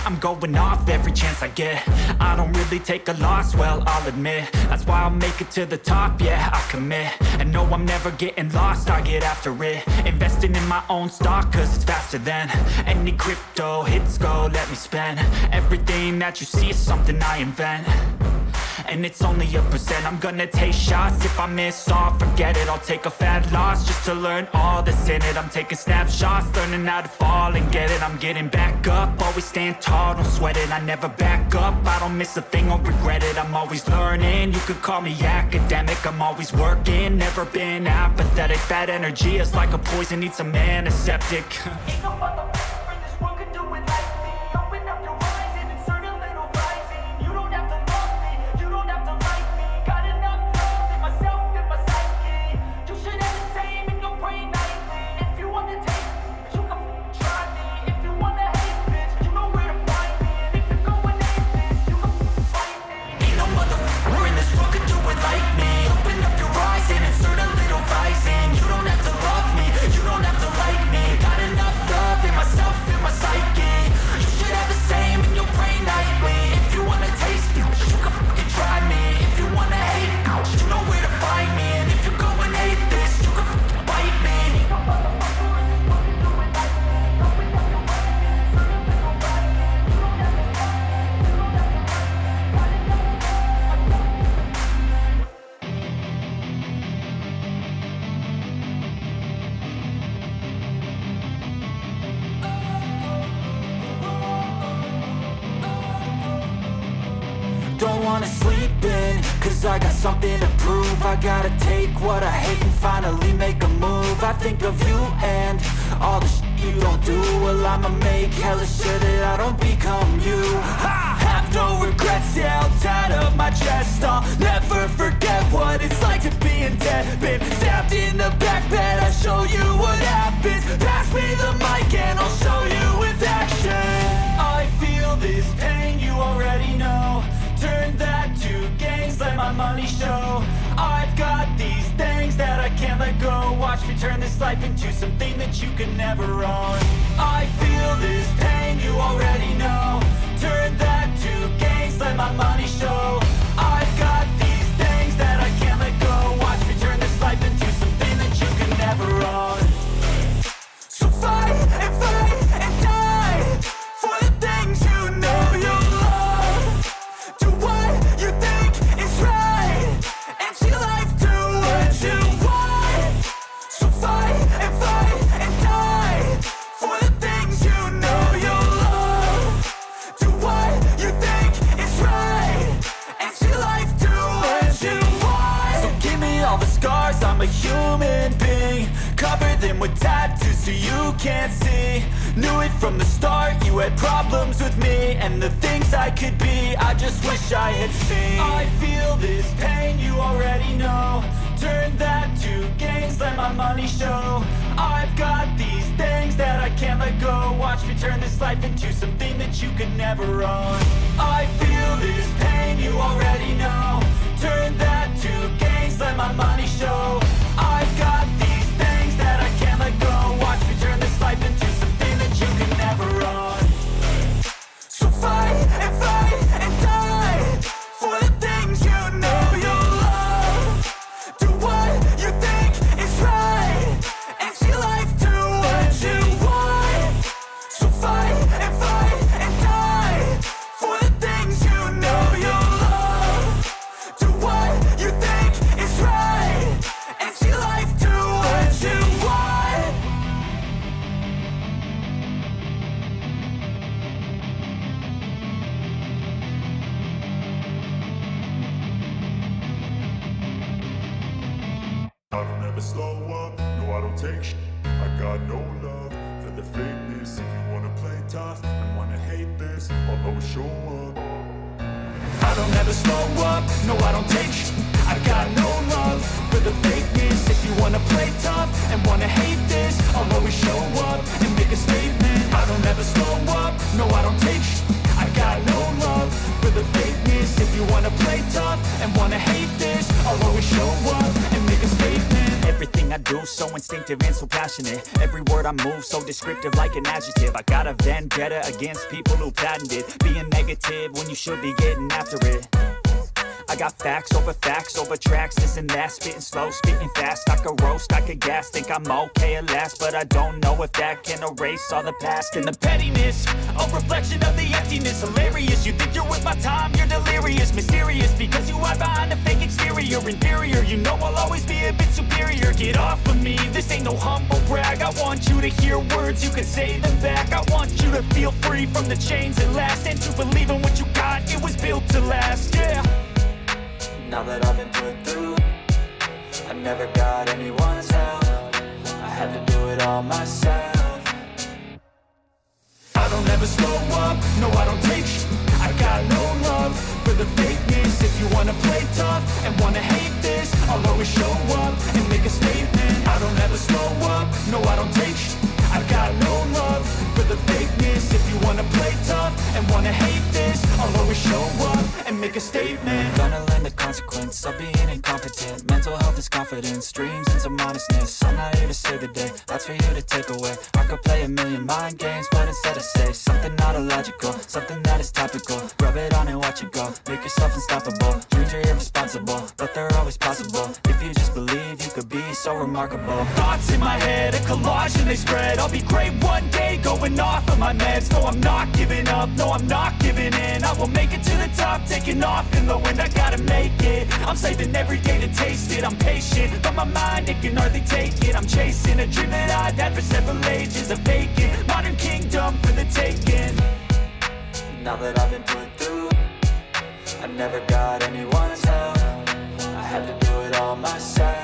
I'm going off every chance I get. I don't really take a loss, well, I'll admit. That's why I'll make it to the top, yeah, I commit. And no, I'm never getting lost, I get after it. Investing in my own stock, cause it's faster than any crypto hits go, let me spend. Everything that you see is something I invent. And it's only a percent. I'm gonna take shots. If I miss all, forget it. I'll take a fat loss just to learn all that's in it. I'm taking snapshots, learning how to fall and get it. I'm getting back up, always stand tall, don't sweat it. I never back up, I don't miss a thing or regret it. I'm always learning, you could call me academic. I'm always working, never been apathetic. Bad energy is like a poison, needs some antiseptic. Ain't no motherfucker in this world could do it like me. Open up your eyes and insert a little rising. You don't have to love me, you don't have to like me. Got enough love in myself and my psyche. You should have the same in your brain nightly. If you want to take me, you can try me. If you want to hate, bitch, you know where to find me. And if you're going hate this, you can fight me. Ain't no motherfucker in this world could do it like me. Open up your eyes and insert a little rising. You don't have to love me, you don't have to like me. Got enough love in myself and my psyche. You should have the same in your brain nightly. If you wanna taste me, you can fucking try me. If you wanna hate, you know where to find me. And if you're going hate this, you can fucking bite me. Don't wanna sleep in, cause I got something to prove. I gotta take what I hate and finally make a move. I think of you and all the shit you don't do. Well, I'ma make hella sure that I don't become you. I have no regrets, yeah, I'll tie up my chest. I'll never forget what it's like to be in debt. Been stabbed in the back bed, I'll show you what happens. Pass me the mic and I'll show you with action. I feel this pain, you already know. Turn that to gains, let my money show. I've got these things that I can't let go. Watch me turn this life into something that you can never own. I feel this pain, you already know. Turn that to gains, let my money show. I've got these things that I can't let go. Watch me turn this life into something that you can never own. So fight and die for the things you know you love. Do what you think is right and see life do what you want. So fight and die for the things you know you love. Do what you think is right and see life do what you want. So give me all the scars, I'm a human being. Cover them with tattoos so you can't see. Knew it from the start, you had problems with me and the things I could be, I just wish I had seen. I feel this pain, you already know. Turn that to gains, let my money show. I've got these things that I can't let go. Watch me turn this life into something that you could never own. I feel this pain, you already know. Turn that to gains, let my money show. I've got these things that I can't let go. Watch me turn this life into something that you can never own. So fight and die for the things you know you love. Do what you think is right and see life do what you want. So fight and die for the things you know you love. Do what you think is right and see life do what you want. I don't ever slow up, no I don't take shit. I got no love for the fakeness. If you wanna play tough and wanna hate this, I'll always show up. I don't ever slow up, no I don't take shit. I got no love for the fakeness. If you wanna play tough and wanna hate this, I'll always show up and make a statement. I don't ever slow up, no I don't take shit. I got no love for the fakeness. If you wanna play tough and wanna hate this, I'll always show up and make a statement. Everything I do so instinctive and so passionate. Every word I move so descriptive like an adjective. I got a vendetta against people who patented being negative when you should be getting after it. I got facts over tracks, this and that. Spitting slow, spitting fast, I could roast, I could gas. Think I'm okay at last, but I don't know if that can erase all the past. And the pettiness, a reflection of the emptiness. Hilarious, you think you're with my time, you're delirious. Mysterious, because you hide behind a fake exterior. Inferior, you know I'll always be a bit superior. Get off of me, this ain't no humble brag. I want you to hear words, you can say them back. I want you to feel free from the chains that last, and to believe in what you got, it was built to last, yeah. Now that I've been put through, I never got anyone's help. I had to do it all myself. I don't ever slow up, no I don't take sh**. I got no love for the fakeness. If you wanna play tough and wanna hate this, I'll always show up and make a statement. I don't ever slow up, no I don't take sh**. I got no love for the fakeness. If you wanna play tough and wanna hate this, I'll always show up and make a statement. Gonna learn the consequence of being incompetent. Mental health is confidence, dreams and some honestness. I'm not here to save the day, that's for you to take away. I could play a million mind games, but instead I say something not illogical, something that is topical. Rub it on and watch it go, make yourself unstoppable. Dreams are irresponsible, but they're always possible. If you just believe, you could be so remarkable. Thoughts in my head, a collage and they spread. I'll be great one day, going off of my meds. No, I'm not giving up, no, I'm not giving in. I will make it to the top, taking off in the wind. I gotta make it, I'm saving every day to taste it. I'm patient, but my mind, it can hardly take it. I'm chasing a dream that I've had for several ages. A vacant, modern kingdom for the taking. Now that I've been put through, I never got anyone's help. I had to do it all myself.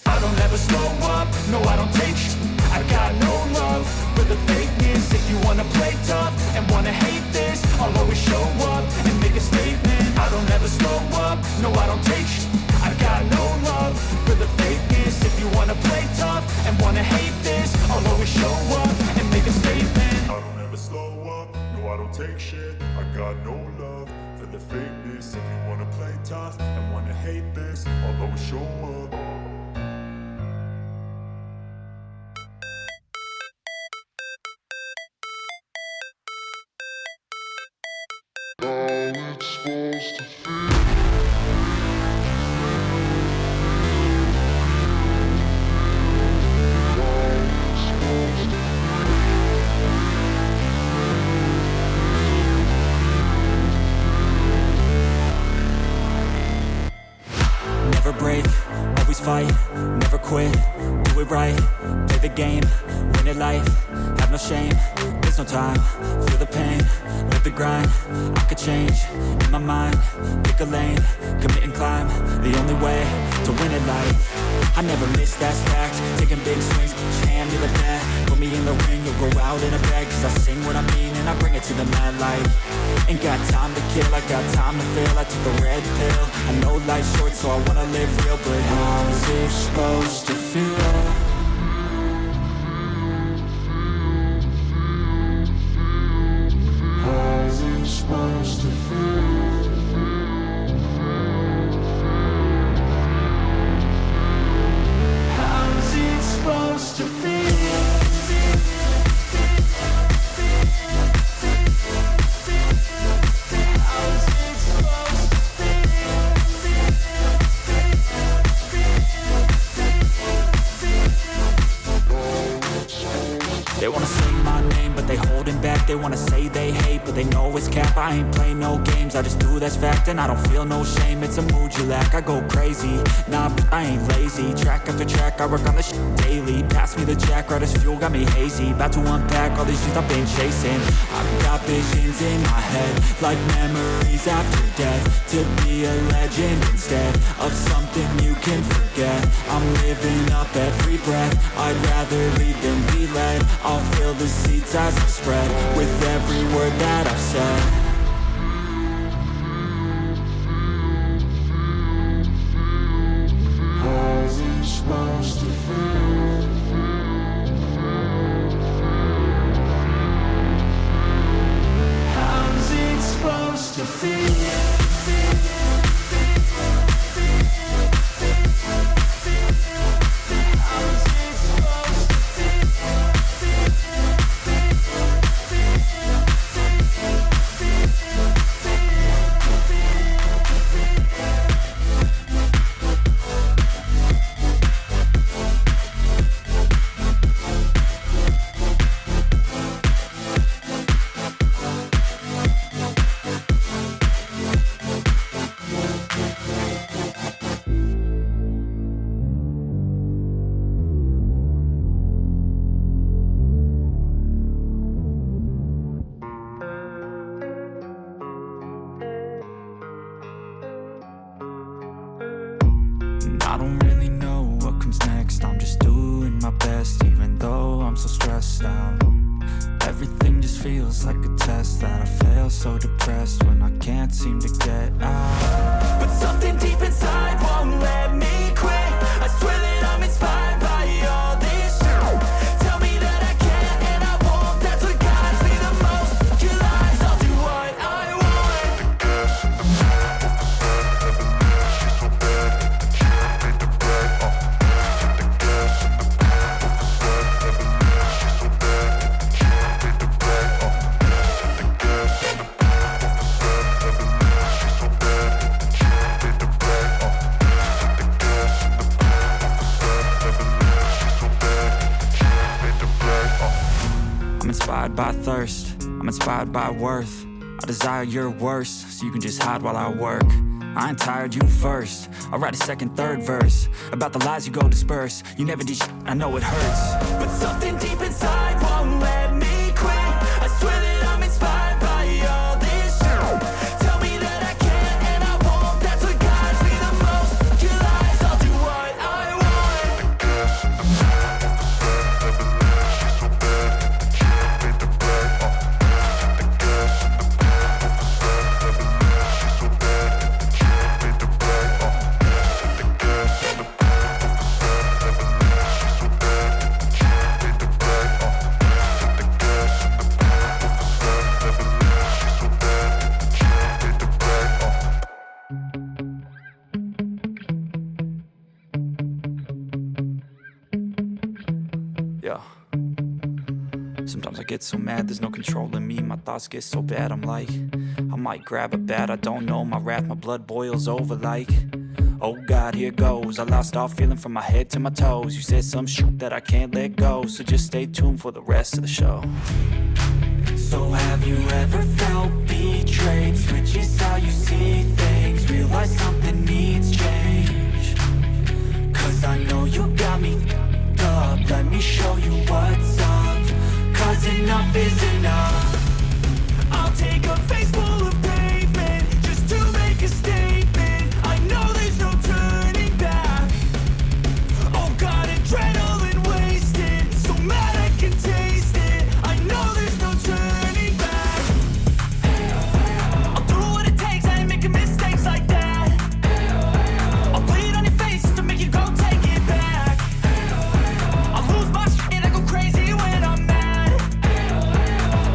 I don't ever slow up, no I don't take sh**. I got no love for the fakeness. If you wanna play tough and wanna hate this, I'll always show up and make a statement. I don't ever slow up, no I don't take sh**. I got no love for the fakeness. If you wanna play tough and wanna hate this, I'll always show up and make a statement. I don't ever slow up, no I don't take shit. I got no love for the fakeness. If you wanna play tough and wanna hate this, I'll always show up. Never break, always fight, never quit, do it right, play the game, win it life, have no shame, there's no time, feel the pain, live the grind, I could change, in my mind, pick a lane, commit and climb, the only way to win it life. I never miss, that's fact, taking big swings, hand me the bat, put me in the ring, you'll go out in a bag, cause I sing what I mean and I bring it to the mad light. Ain't got time to kill, I got time to feel, I took the red pill, I know life's short so I wanna live real, but how's it supposed to feel? How's it supposed to feel? How's it supposed to feel? They wanna say my name, but they holding back. They wanna say they hate, but they know it's cap. I ain't play no games, I just do, that's fact. And I don't feel no shame, it's a mood you lack. I go crazy, nah, but I ain't lazy. Track after track, I work on this shit daily. Pass me the jack, right as fuel, got me hazy. About to unpack all these things I've been chasing. I've got visions in my head, like memories after death. To be a legend instead of something you can forget. I'm living up every breath, I'd rather lead than be led. I'll fill the seats as I spread with every word that I've said. How's it supposed to feel? How's it supposed to feel? just doing my best, even though I'm so stressed out. Everything just feels like a test that I fail, so depressed when I can't seem to get out. But something deep inside won't let me quit. I swear that I'm inspired by all this shit. Tell me that I can and I won't. That's what guides me the most. Your lies, I'll do what I want. The gas and the man off the set, never leave. She's so bad that the chick made the brag. The gas and the man off the set, never leave. She's so bad that the chick made the brag. The gas and the man off the set, never leave. She's so bad that the chick made the brag. The gas and the man off the set, never leave. She's so bad that the chick made the brag. I'm inspired by thirst, I'm inspired by worth. I desire your worst, so you can just hide while I work. I ain't tired, you first. I'll write a second, third verse about the lies you go disperse. You never did shit, I know it hurts. But something deep inside won't let me quit. I swear that I'm inspired by all this shit. Tell me that I can and I won't. That's what guides me the most. Your lies, I'll do what I want. The gas and the man off the set, never leave. She's so bad that the chick made the brag. The gas and the man off the set, never leave. She's so bad that the chick made the brag. The gas and the man off the set, never leave. She's so bad that the chick made the brag. The gas and the man off the set, never leave. She's so bad that the chick made the brag. Yeah. Sometimes I get so mad, there's no controlling me. My thoughts get so bad, I'm like, I might grab a bat, I don't know. My wrath, my blood boils over like, oh God, here goes. I lost all feeling from my head to my toes. You said some shit that I can't let go, so just stay tuned for the rest of the show. So have you ever felt betrayed? Switches how you see things. Realize something needs change. Cause I know you got me f***ed up. Let me show you what's up. Cause enough is enough. I'll take a face full of pavement just to make a statement. I know there's no turning back. Oh God, adrenaline wasted. So mad I can taste it. I know there's no turning back. I'll do what it takes, I ain't making mistakes like that. I'll bleed on your face to make you go take it back. I'll lose my shit and I go crazy when I'm mad.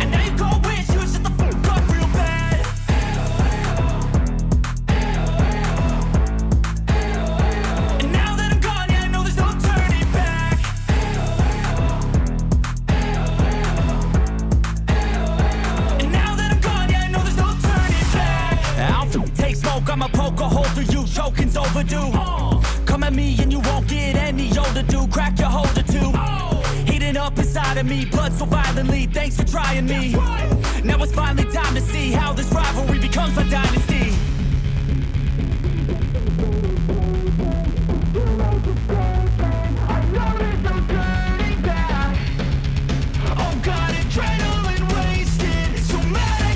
And now you go wish you would shut the fuck up real bad. And now that I'm gone, yeah, I know there's no turning back. And now that I'm gone, yeah, I know there's no turning back. I'll take smoke, I'ma poke a hole through you, choking's overdue. Come at me and you won't get any older, dude. Crack your holder too. Heating up inside of me, blood so violently. Thanks for trying me.